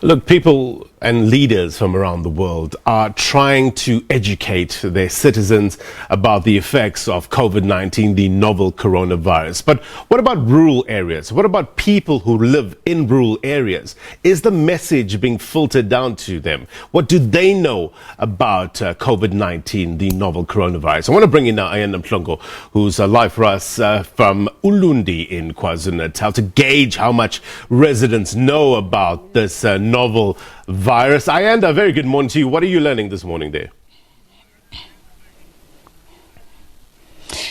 Look, people and leaders from around the world are trying to educate their citizens about the effects of COVID-19, the novel coronavirus. But what about rural areas? What about people who live in rural areas? Is the message being filtered down to them? What do they know about COVID-19, the novel coronavirus? I want to bring in now Ayanda Mhlongo, who's live for us from Ulundi in KwaZulu-Natal, to gauge how much residents know about this novel virus. Ayanda, very good morning to you. What are you learning this morning there?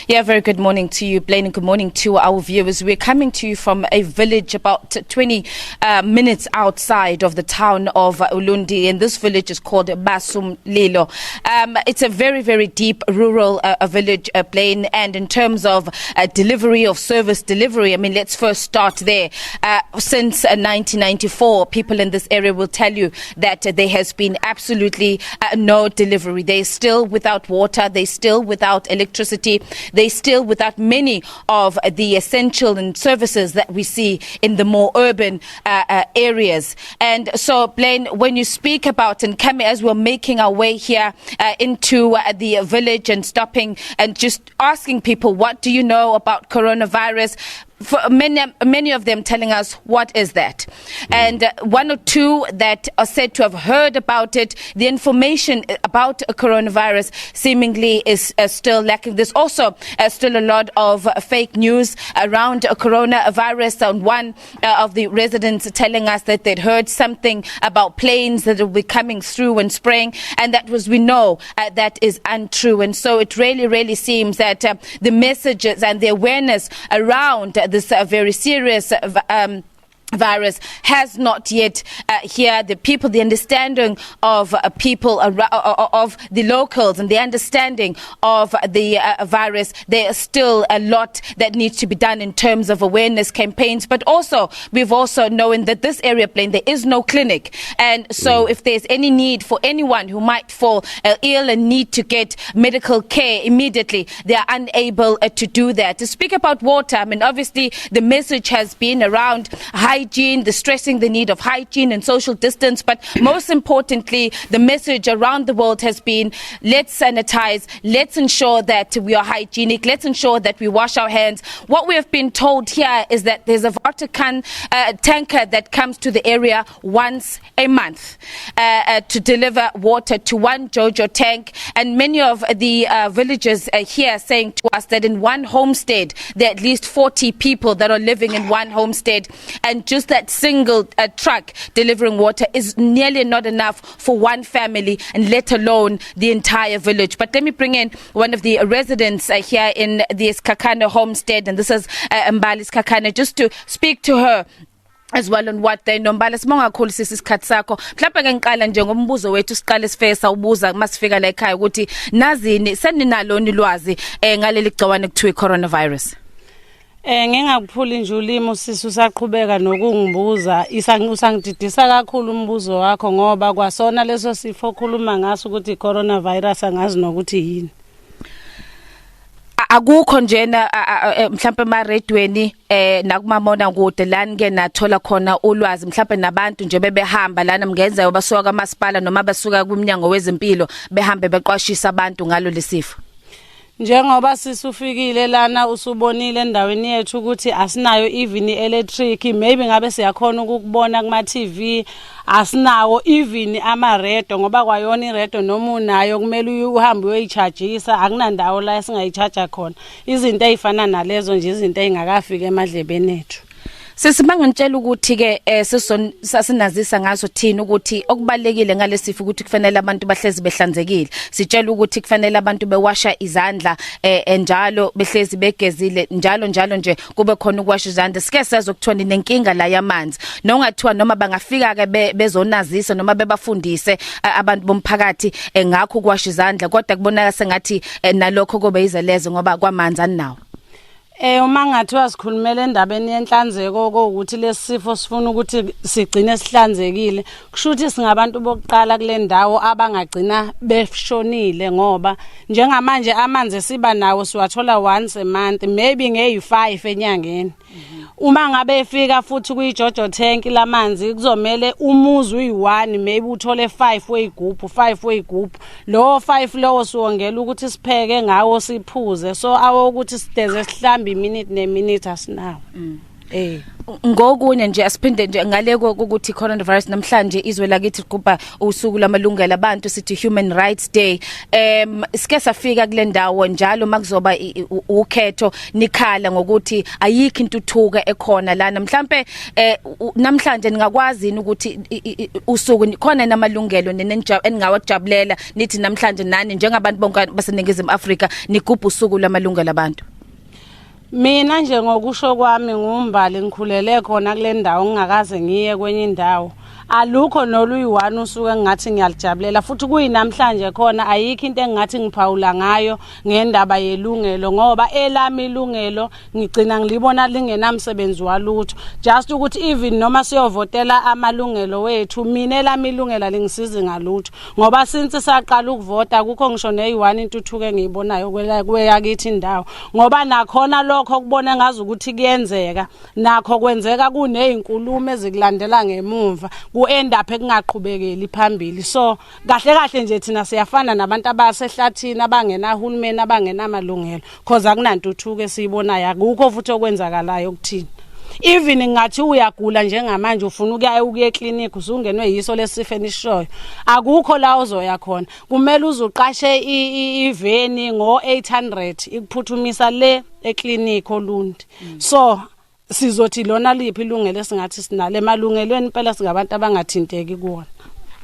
Yeah, very good morning to you, Blaine, and good morning to our viewers. We're coming to you from a village about 20 minutes outside of the town of Ulundi, and this village is called Basumlilo. It's a very, very deep rural village, Blaine, and in terms of delivery of service delivery, I mean, let's first start there. Since 1994, people in this area will tell you that there has been absolutely no delivery. They're still without water, they're still without electricity, they're still without many of the essential and services that we see in the more urban areas. And so, Blaine, when you speak about and coming as we're making our way here into the village and stopping and just asking people, what do you know about coronavirus? For many of them telling us, what is that? And one or two that are said to have heard about it, the information about coronavirus seemingly is still lacking. There's also still a lot of fake news around coronavirus. And one of the residents telling us that they'd heard something about planes that will be coming through and spraying, and that was, we know, that is untrue. And so it really seems that the messages and the awareness around this very serious virus has not yet here the people, the understanding of people of the locals and the understanding of the virus. There is still a lot that needs to be done in terms of awareness campaigns, but also we've also known that this area, Blaine, there is no clinic, and so if there's any need for anyone who might fall ill and need to get medical care immediately, they are unable to do that. To speak about water, I mean, obviously the message has been around hygiene, the stressing the need of hygiene and social distance, but most importantly, the message around the world has been, let's sanitize, let's ensure that we are hygienic, let's ensure that we wash our hands. What we have been told here is that there's a water tanker that comes to the area once a month to deliver water to one Jojo tank, and many of the villagers here saying to us that in one homestead there are at least 40 people that are living in one homestead, and just that single truck delivering water is nearly not enough for one family, and let alone the entire village. But let me bring in one of the residents here in this Kakane homestead, and this is Mbali's Kakane, just to speak to her as well on what they know. Mbali, sibonga kakhulu isikhathi sakho. Mhlawumbe ke ngiqala nje ngombuzo wethu siqale sifesa ubuza masifika la ekhaya ukuthi nazini seninalo ulwazi ngaleli gciwane kuthiwa coronavirus. Ngingakuphuli nje ulimo sisi usaqhubeka nokungibuza usangididisa kakhulu umbuzo wakho ngoba kwasona leso sifo okhuluma ngaso ukuthi coronavirus angazi nokuthi yini. Akukho njena mhlawumbe emaredweni nakumamona kude lana ke nathola khona ulwazi, mhlawumbe nabantu nje bebehamba lana mngenza basuka kamasipala noma basuka kumnyango wezempilo behambe beqwashisa abantu ngalo lesifo. Njengoba sisufikile lana usubonile endaweni yethu ukuthi asinayo even electric, maybe ngabe siyakhona ukubona kuma TV, asinawo even ama radio ngoba kwayona iredo noma unayo kumele uhambe uyoyichargeisa, akunandawo la singayicharge khona. Izinto ezifana nalezo nje izinto ezingakafika emadlebeni ethu. Sesibanga ngitshela ukuthi ke sasinazisa ngaso thina ukuthi okubalekile ngalesifo ukuthi kufanele abantu bahlezi behlanzekile. Sitshela ukuthi kufanele abantu bewasha izandla njalo behlezi begezile njalo nje kube khona ukwasha izandla. Sike sezokuthiwa nenkinga la yamanzi. Nongathiwa noma bangafika ke bezonazisa noma bebafundise abantu bomphakathi ngakho ukwasha izandla, kodwa kubonaka sengathi nalokho kube izelezo ngoba kwamanzi anawo. Uma ngathiwa sikhulumela endabeni yenhlanzeko ukuthi lesifo sifuna ukuthi sigcine sihlanzekile, kusho ukuthi singabantu bokuqala kule ndawo abangagcina beshonile ngoba njengamanje amanzi siba nawo siwathola once a month, maybe nge5 enyangeni. Uma ngabe efika futhi kuyijojo tank lamanzi kuzomela umuzi uyi1 maybe uthole 5 weyigubhu lo 5 lowo siwongela ukuthi sipheke ngawo siphuze so ukuthi sideze sihlambe iminute neminute asinawo. Ngokunye nje asiphinde nje ngaleko ukuthi coronavirus namhlanje izwe lakithi liqhubha usuku lamalungelo abantu sithi Human Rights Day. Sike safika kule ndawo njalo makuzoba ukhetho nikhala ngokuthi ayikho intuthuka ekhona lana mhlambe namhlanje ningakwazi ukuthi usuku khona namalungelo eningawajabulela nithi namhlanje nani njengabantu bonke baseNingizimu Afrika nigubha usuku lamalungelo abantu. Mina nje ngokusho kwami ngumbali ngikhulele khona kule ndawo ngingakaze ngiye kwenye indawo alukho noluyi1 usuke ngathi ngiyalijabulela futhi kuyinamhlanje khona ayikho into engathi ngiphawula ngayo ngendaba yelungelo ngoba elami ilungelo ngigcina ngilibona lingenamsebenzi walutho just ukuthi even noma siyovotela amalungelo wethu mina elami ilungelo lingisize ngalutho ngoba since saqala ukuvota kukho ngisho neyi1 intuthuke engiyibonayo kweyakithi indawo ngoba nakhona lokho kubona ngazi ukuthi kuyenzeka nakho kwenzeka kunezinkulumo ezikulandela ngemumva ku-end up ekungaqhubekeli phambili so kahle nje thina siyafana nabantu abasehlathini abangenahulumeni abangenamalungelo cause akunantuthuko esiyibonayo akukho futhi okwenzakalayo kuthina even ngathi uyagula njengamanje ufuna ukuya eclinic usungenwe yiso lesifo enishoyo akukho la ozoya khona kumele uzuqashe iveni ngo800 ikuphuthumisa le eclinic Ulundi so sizothi lona liphi ilungelo esingathi sinale malungelweni impela singabantu abangathinteki kuona.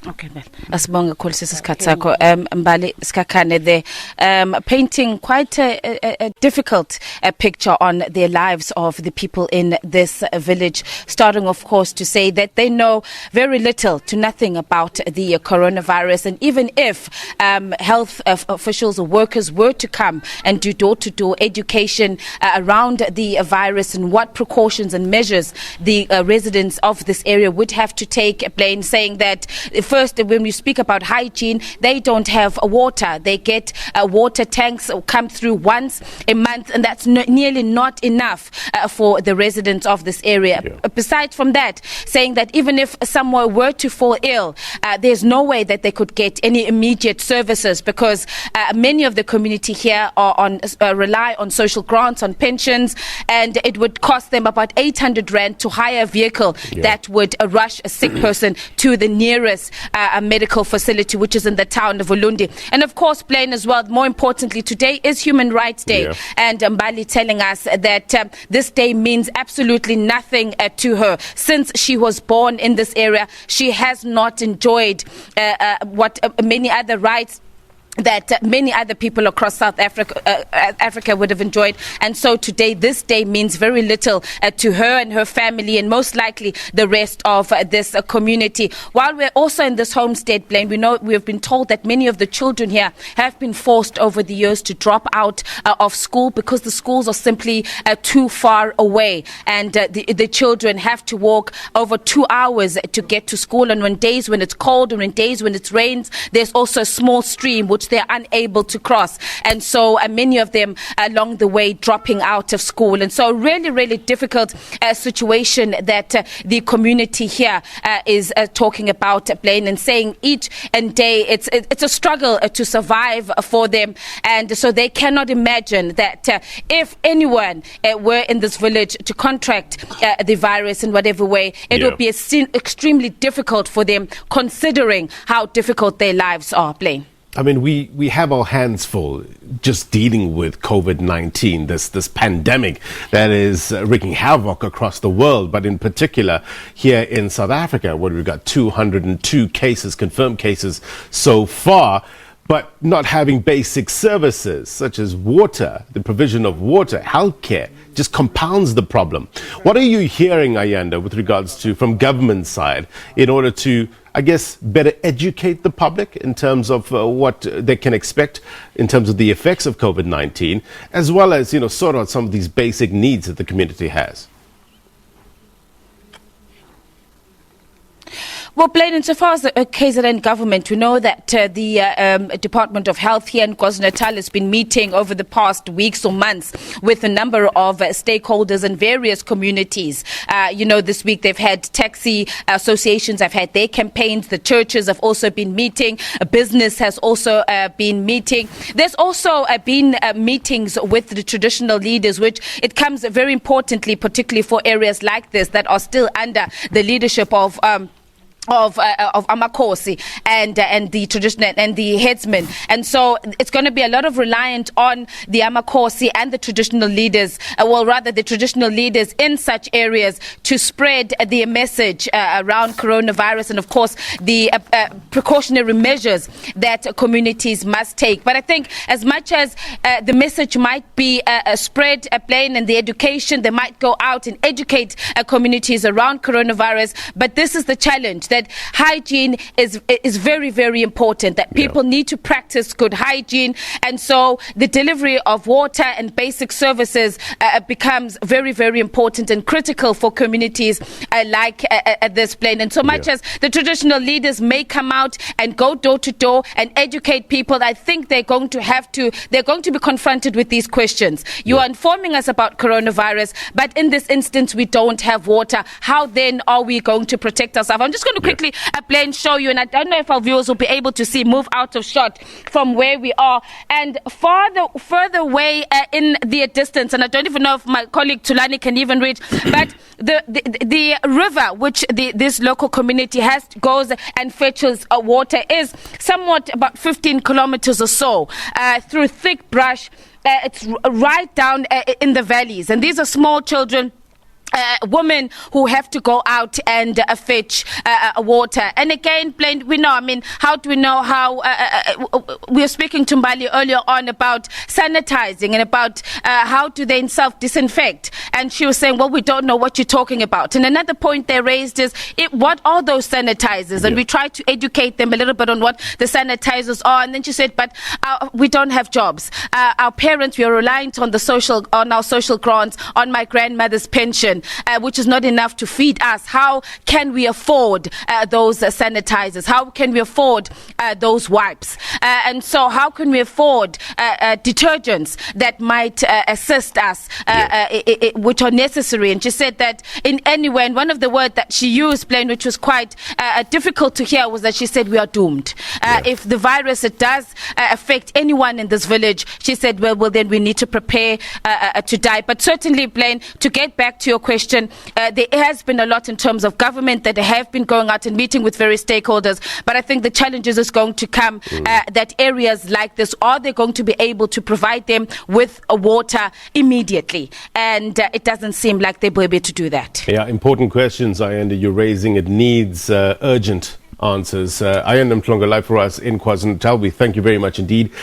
Okay, well, asibonge kakhulu sisikhathi sakho Mbali Skakhane there painting quite a difficult picture on the lives of the people in this village, starting of course to say that they know very little to nothing about the coronavirus, and even if health officials or workers were to come and do door-to-door education around the virus and what precautions and measures the residents of this area would have to take, saying that first, when we speak about hygiene, they don't have water. They get water tanks come through once a month, and that's nearly not enough for the residents of this area. Yeah. Besides from that, saying that even if someone were to fall ill, there's no way that they could get any immediate services because many of the community here are rely on social grants, on pensions, and it would cost them about 800 rand to hire a vehicle that would rush a sick person to the nearest a medical facility, which is in the town of Ulundi. And of course, plain as well, more importantly, today is Human Rights Day. Yeah. And Mbali telling us that this day means absolutely nothing to her. Since she was born in this area, she has not enjoyed what many other rights that many other people across South Africa would have enjoyed. And so today, this day means very little to her and her family and most likely the rest of this community. While we're also in this homestead, Blaine, we have been told that many of the children here have been forced over the years to drop out of school because the schools are simply too far away. And the children have to walk over 2 hours to get to school. And on days when it's cold and on days when it rains, there's also a small stream which they're unable to cross, and so many of them along the way dropping out of school. And so really, really difficult situation that the community here is talking about, Blaine, and saying each and day it's a struggle to survive for them. And so they cannot imagine that if anyone were in this village to contract the virus in whatever way, it would be extremely difficult for them, considering how difficult their lives are, Blaine. I mean, we have our hands full just dealing with COVID-19, this pandemic that is wreaking havoc across the world, but in particular here in South Africa, where we've got 202 cases, confirmed cases so far, but not having basic services such as water, the provision of water, healthcare, just compounds the problem. What are you hearing, Ayanda, with regards to from government side in order to, I guess, better educate the public in terms of what they can expect in terms of the effects of COVID-19, as well as, sort out some of these basic needs that the community has? Well, Blaine, insofar as the KZN government, we know that the Department of Health here in KwaZulu-Natal has been meeting over the past weeks or months with a number of stakeholders in various communities. This week they've had taxi associations have had their campaigns. The churches have also been meeting. Business has also been meeting. There's also been meetings with the traditional leaders, which it comes very importantly, particularly for areas like this that are still under the leadership of Amakosi and the traditional and the headsmen, and so it's going to be a lot of reliant on the Amakosi and the traditional leaders, the traditional leaders in such areas to spread the message around coronavirus and of course the precautionary measures that communities must take. But I think as much as the message might be spread plain and the education, they might go out and educate communities around coronavirus, but this is the challenge, that hygiene is very, very important, that people need to practice good hygiene, and so the delivery of water and basic services becomes very, very important and critical for communities like this Plain. And so much as the traditional leaders may come out and go door to door and educate people, I think they're going to be confronted with these questions. You are informing us about coronavirus, but in this instance we don't have water. How then are we going to protect ourselves? I'm just going to quickly play and show you, and I don't know if our viewers will be able to see, move out of shot from where we are, and further away in the distance, and I don't even know if my colleague Tulani can even reach, but the river which this local community goes and fetches water is somewhat about 15 kilometers or so through thick brush. It's right down in the valleys, and these are small children, women who have to go out and fetch water. And again, Blaine, we know, how do we know how we were speaking to Mbali earlier on about sanitizing and about how do they self-disinfect, and she was saying, well, we don't know what you're talking about. And another point they raised is, what are those sanitizers? And we tried to educate them a little bit on what the sanitizers are, and then she said, but we don't have jobs. Our parents, we are reliant on our social grants, on my grandmother's pension, which is not enough to feed us. How can we afford those sanitizers? How can we afford those wipes? And so how can we afford detergents that might assist us, which are necessary? And she said that in any way, and one of the words that she used, Blaine, which was quite difficult to hear, was that she said we are doomed. If the virus does affect anyone in this village, she said, well, then we need to prepare to die. But certainly, Blaine, to get back to your question, there has been a lot in terms of government that have been going out and meeting with various stakeholders, but I think the challenges is going to come that areas like this, are they going to be able to provide them with water immediately? And it doesn't seem like they will be able to do that. Yeah, important questions, Ayanda, you're raising. It needs urgent answers. Ayanda Mhlongo, live for us in KwaZulu-Natal. We thank you very much indeed.